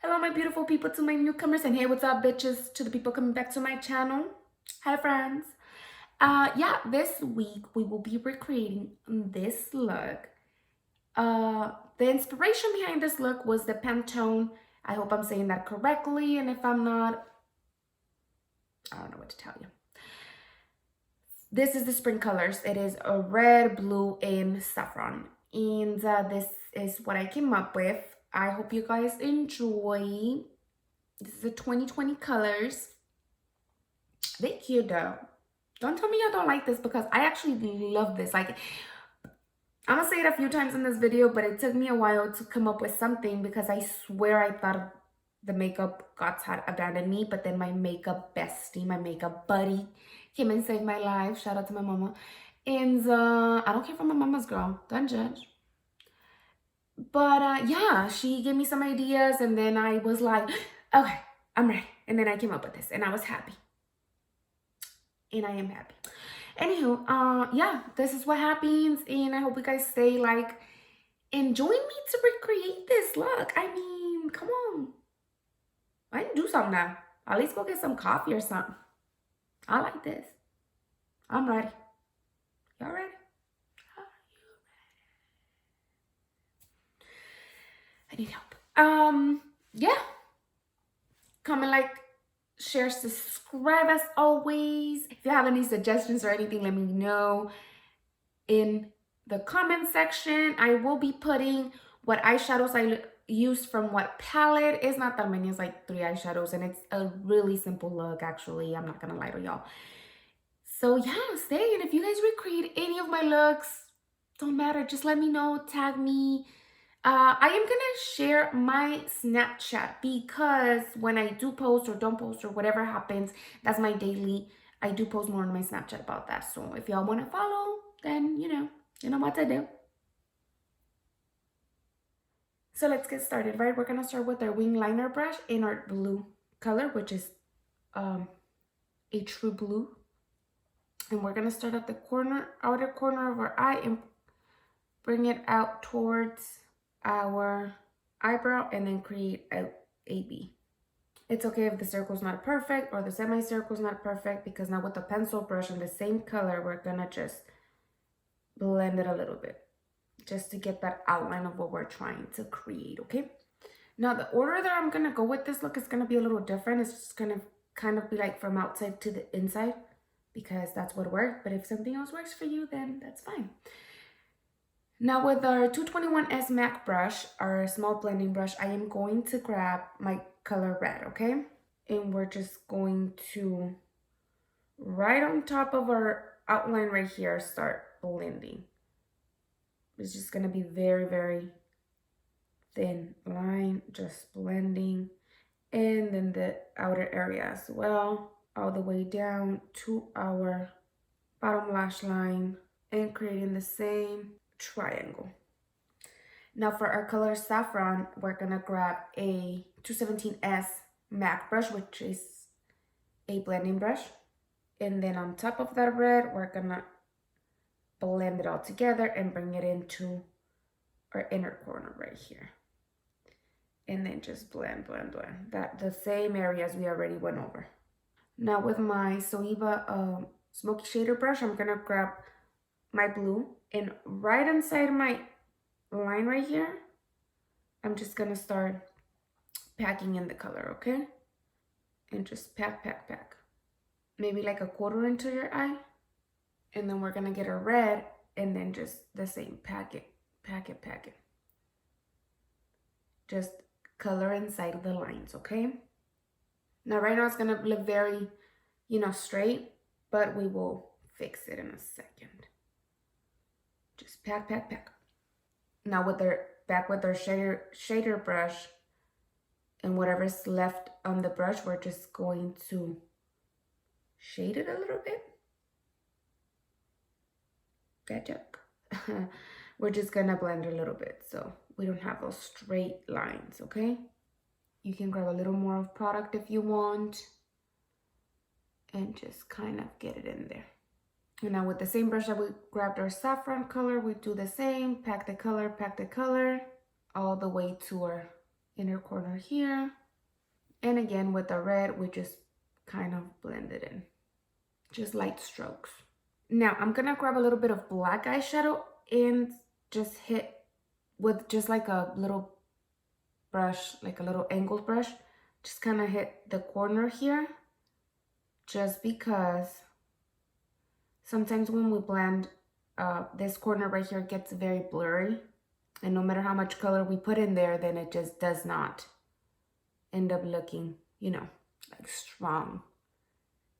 Hello, my beautiful people, to my newcomers, and hey, what's up, bitches, to the people coming back to my channel. Hi, friends. Yeah, this week we will be recreating this look. The inspiration behind this look was the Pantone. I hope I'm saying that correctly, and if I'm not, I don't know what to tell you. This is the spring colors. It is a red, blue, and saffron. And this is what I came up with. I hope you guys enjoy. This is the 2020 colors. They cute though. Don't tell me y'all don't like this because I actually love this. Like, I'm gonna say it a few times in this video, but it took me a while to come up with something because I swear I thought the makeup gods had abandoned me, but then my makeup bestie, my makeup buddy came and saved my life. Shout out to my mama. And I don't care for my mama's girl. Don't judge. But yeah, she gave me some ideas and then I was like, okay, I'm ready. And then I came up with this and I was happy. And I am happy. Anywho, yeah, this is what happens. And I hope you guys stay like enjoying me to recreate this look. I mean, come on. I can do something now. At least go get some coffee or something. I like this. I'm ready. Y'all ready? I need help. Yeah. Comment, like, share, subscribe as always. If you have any suggestions or anything, let me know in the comment section. I will be putting what eyeshadows I used from what palette. It's not that many, it's like 3 eyeshadows and it's a really simple look actually. I'm not gonna lie to y'all. So yeah, stay, and if you guys recreate any of my looks, don't matter, just let me know, tag me. I am gonna share my Snapchat because when I do post or don't post or whatever happens, that's my daily. I do post more on my Snapchat about that. So if y'all want to follow, then you know what to do. So let's get started, right? We're gonna start with our wing liner brush in our blue color, which is a true blue. And we're gonna start at the outer corner of our eye and bring it out towards our eyebrow and then create a B. It's okay if the circle's not perfect or the semicircle's not perfect, because now with the pencil brush and the same color, we're gonna just blend it a little bit just to get that outline of what we're trying to create, okay? Now the order that I'm gonna go with this look is gonna be a little different. It's just gonna kind of be like from outside to the inside because that's what worked, but if something else works for you, then that's fine. Now with our 221S MAC brush, our small blending brush, I am going to grab my color red, okay? And we're just going to, right on top of our outline right here, start blending. It's just gonna be very, very thin line, just blending. And then the outer area as well, all the way down to our bottom lash line and creating the same triangle. Now for our color Saffron, we're gonna grab a 217S MAC brush, which is a blending brush. And then on top of that red, we're gonna blend it all together and bring it into our inner corner right here. And then just blend, blend, blend. That the same areas we already went over. Now with my Soeva smoky shader brush, I'm gonna grab my blue and right inside my line right here, I'm just gonna start packing in the color, okay? And just pack, pack, pack. Maybe like a quarter into your eye. And then we're gonna get a red and then just the same, pack it, pack it, pack it. Just color inside the lines, okay? Now right now it's gonna look very, straight, but we will fix it in a second. Just pack, pack, pack. Now back with our shader brush and whatever's left on the brush, we're just going to shade it a little bit. Gotcha. We're just gonna blend a little bit so we don't have those straight lines, okay? You can grab a little more of product if you want and just kind of get it in there. And now with the same brush that we grabbed our saffron color, we do the same, pack the color all the way to our inner corner here. And again, with the red, we just kind of blend it in. Just light strokes. Now, I'm gonna grab a little bit of black eyeshadow and just hit with just like a little brush, like a little angled brush. Just kind of hit the corner here. Just because sometimes when we blend, this corner right here gets very blurry. And no matter how much color we put in there, then it just does not end up looking, you know, like strong.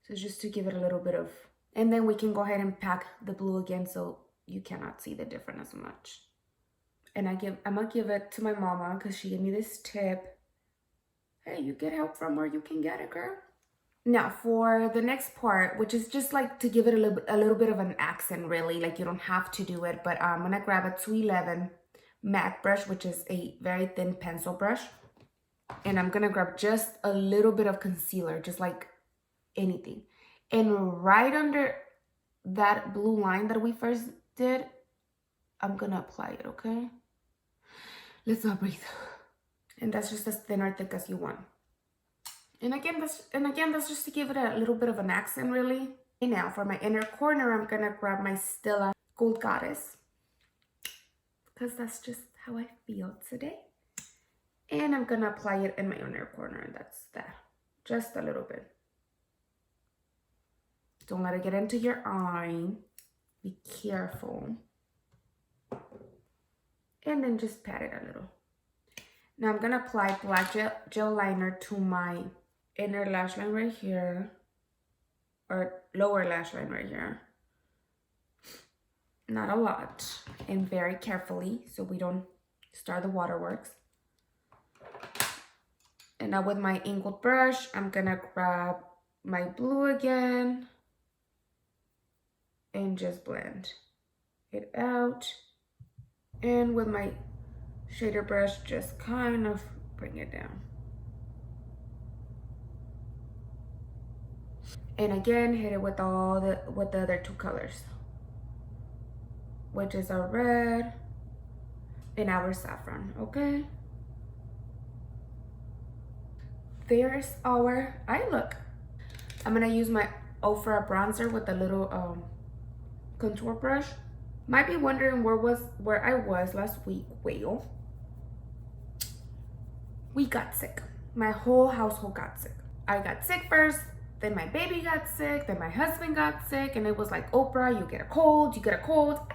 So just to give it a little bit of, and then we can go ahead and pack the blue again so you cannot see the difference as much. And I'm gonna give it to my mama because she gave me this tip. Hey, you get help from where you can get it, girl. Now for the next part, which is just like to give it a little bit of an accent, really, like you don't have to do it, but I'm gonna grab a 211 MAC brush, which is a very thin pencil brush. And I'm gonna grab just a little bit of concealer, just like anything. And right under that blue line that we first did, I'm gonna apply it, okay? Let's not breathe. And that's just as thin or thick as you want. And again, that's just to give it a little bit of an accent, really. And now for my inner corner, I'm gonna grab my Stila Gold Goddess, because that's just how I feel today. And I'm gonna apply it in my inner corner, and that's that. Just a little bit. Don't let it get into your eye. Be careful. And then just pat it a little. Now I'm gonna apply black gel liner to my inner lash line right here, or lower lash line right here. Not a lot, and very carefully so we don't start the waterworks. And now with my angled brush, I'm gonna grab my blue again and just blend it out. And with my shader brush, just kind of bring it down. And again, hit it with the other two colors, which is our red and our saffron, okay? There's our eye look. I'm gonna use my Ofra bronzer with a little contour brush. Might be wondering where I was last week. Well, we got sick. My whole household got sick. I got sick first, then my baby got sick, then my husband got sick, and it was like, Oprah, you get a cold,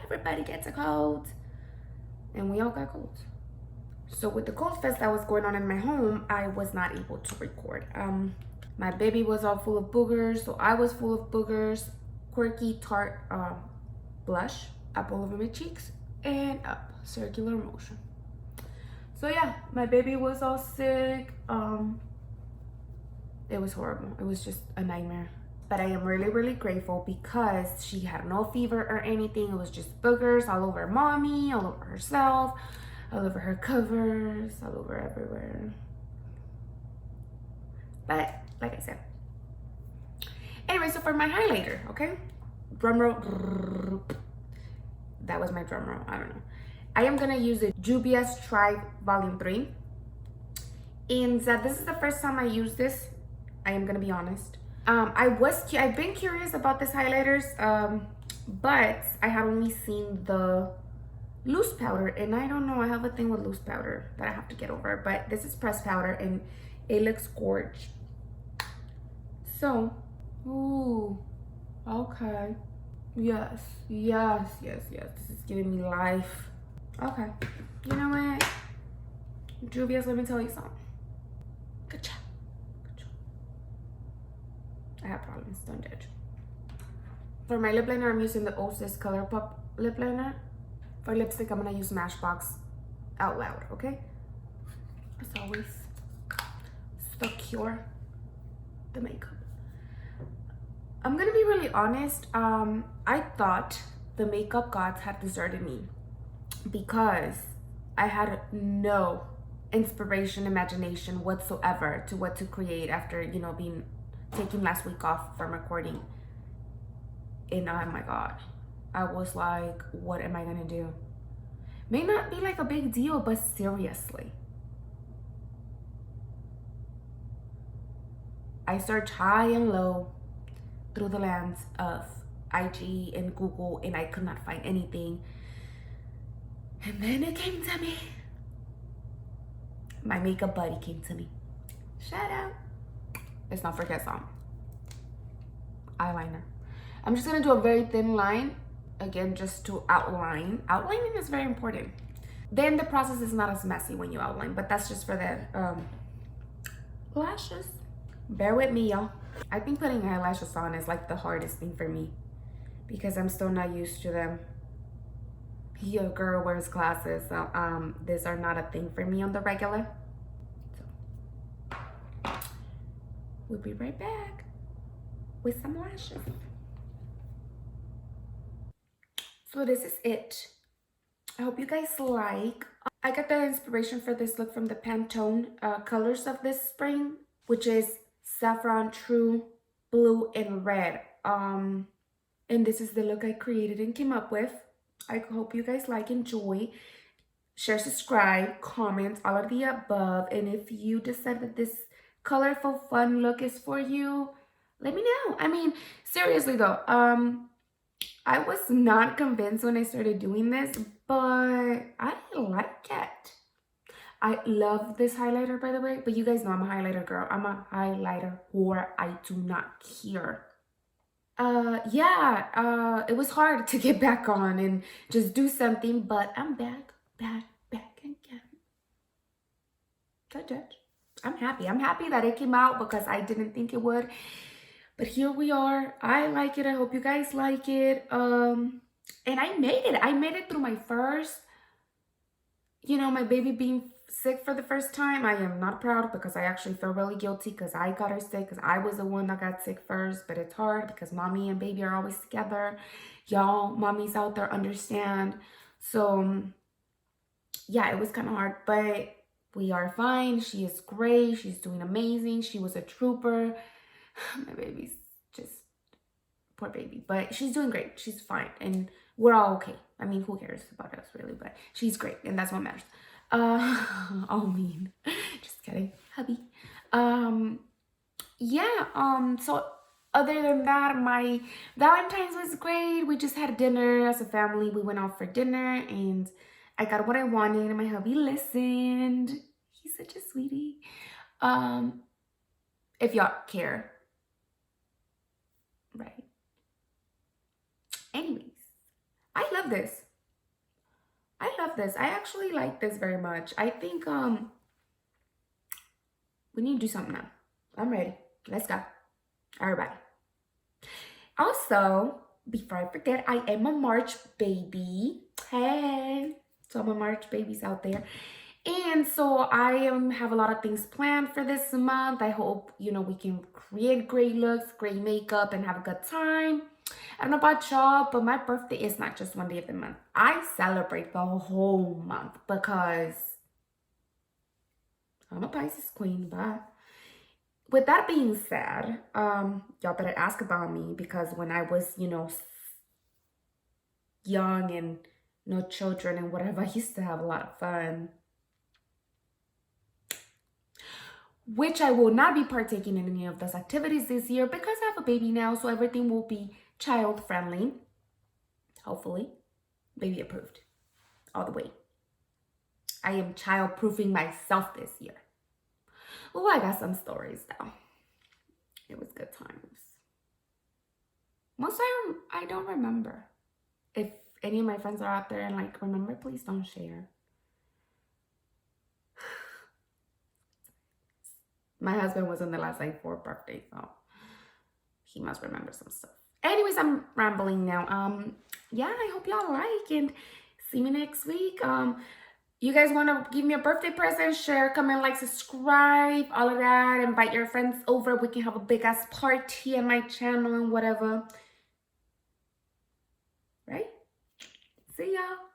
everybody gets a cold. And we all got colds. So with the cold fest that was going on in my home, I was not able to record. My baby was all full of boogers, so I was full of boogers. Quirky Tarte blush up all over my cheeks and up, circular motion. So yeah, my baby was all sick. It was horrible. It was just a nightmare. But I am really, really grateful because she had no fever or anything. It was just boogers all over mommy, all over herself, all over her covers, all over everywhere. But like I said. Anyway, so for my highlighter, okay? Drum roll. That was my drum roll. I don't know. I am gonna use the Juvia's Tribe Volume 3. And this is the first time I use this. I am gonna be honest. I've been curious about this highlighters, but I had only seen the loose powder, and I don't know, I have a thing with loose powder that I have to get over, but this is pressed powder and it looks gorgeous. So, ooh, okay. Yes. This is giving me life. Okay. You know what? Juvia's, let me tell you something. Good job. I have problems, don't judge. For my lip liner, I'm using the Osis Color Pop lip liner. For lipstick, I'm gonna use Smashbox Out Loud, okay? As always, secure the makeup. I'm gonna be really honest. I thought the makeup gods had deserted me because I had no inspiration, imagination whatsoever to what to create after, you know, taking last week off from recording. And oh my God, I was like, what am I gonna do? May not be like a big deal, but seriously. I searched high and low through the lands of IG and Google, and I could not find anything. And then it came to me. My makeup buddy came to me. Shout out. Let's not forget some eyeliner. I'm just gonna do a very thin line, again, just to outline. Outlining is very important. Then the process is not as messy when you outline, but that's just for the lashes. Bear with me, y'all. I think putting eyelashes on is like the hardest thing for me because I'm still not used to them. Your girl wears glasses, so these are not a thing for me on the regular. So we'll be right back with some lashes. So this is it. I hope you guys like. I got the inspiration for this look from the Pantone colors of this spring, which is Saffron, True, Blue, and Red. And this is the look I created and came up with. I hope you guys like, enjoy, share, subscribe, comment, all of the above. And if you decide that this colorful, fun look is for you, let me know. I mean, seriously though, I was not convinced when I started doing this, but I like it. I love this highlighter, by the way, but you guys know I'm a highlighter girl. I'm a highlighter whore. I do not care. It was hard to get back on and just do something, but I'm back again. Judge. I'm happy. I'm happy that it came out because I didn't think it would. But here we are. I like it. I hope you guys like it. And I made it. I made it through my first, my baby being sick for the first time. I am not proud because I actually feel really guilty because I got her sick because I was the one that got sick first. But it's hard because mommy and baby are always together. Y'all, mommies out there understand. So, yeah, it was kind of hard. But we are fine. She is great. She's doing amazing. She was a trooper. My baby's just poor baby, but she's doing great. She's fine, and we're all okay. I mean, who cares about us really? But she's great, and that's what matters. All mean, just kidding, hubby. So other than that, my Valentine's was great. We just had dinner as a family. We went out for dinner, and I got what I wanted, and my hubby listened. He's such a sweetie. If y'all care. Right. Anyways, I love this. I actually like this very much. I think we need to do something now. I'm ready. Let's go. All right. Also, before I forget, I am a March baby. Hey. So I'm a March babies out there. And so I have a lot of things planned for this month. I hope, we can create great looks, great makeup, and have a good time. I don't know about y'all, but my birthday is not just one day of the month. I celebrate the whole month because I'm a Pisces queen. But with that being said, y'all better ask about me because when I was, young and no children and whatever, I used to have a lot of fun. Which I will not be partaking in any of those activities this year because I have a baby now, so everything will be child friendly. Hopefully, baby approved all the way. I am child proofing myself this year. Oh, I got some stories though. It was good times. Most I don't remember. If any of my friends are out there and remember, please don't share. My husband was on the last 4 birthdays, so he must remember some stuff. Anyways, I'm rambling now. I hope y'all like and see me next week. You guys want to give me a birthday present? Share, comment, like, subscribe, all of that. Invite your friends over. We can have a big ass party on my channel and whatever. Right? See y'all.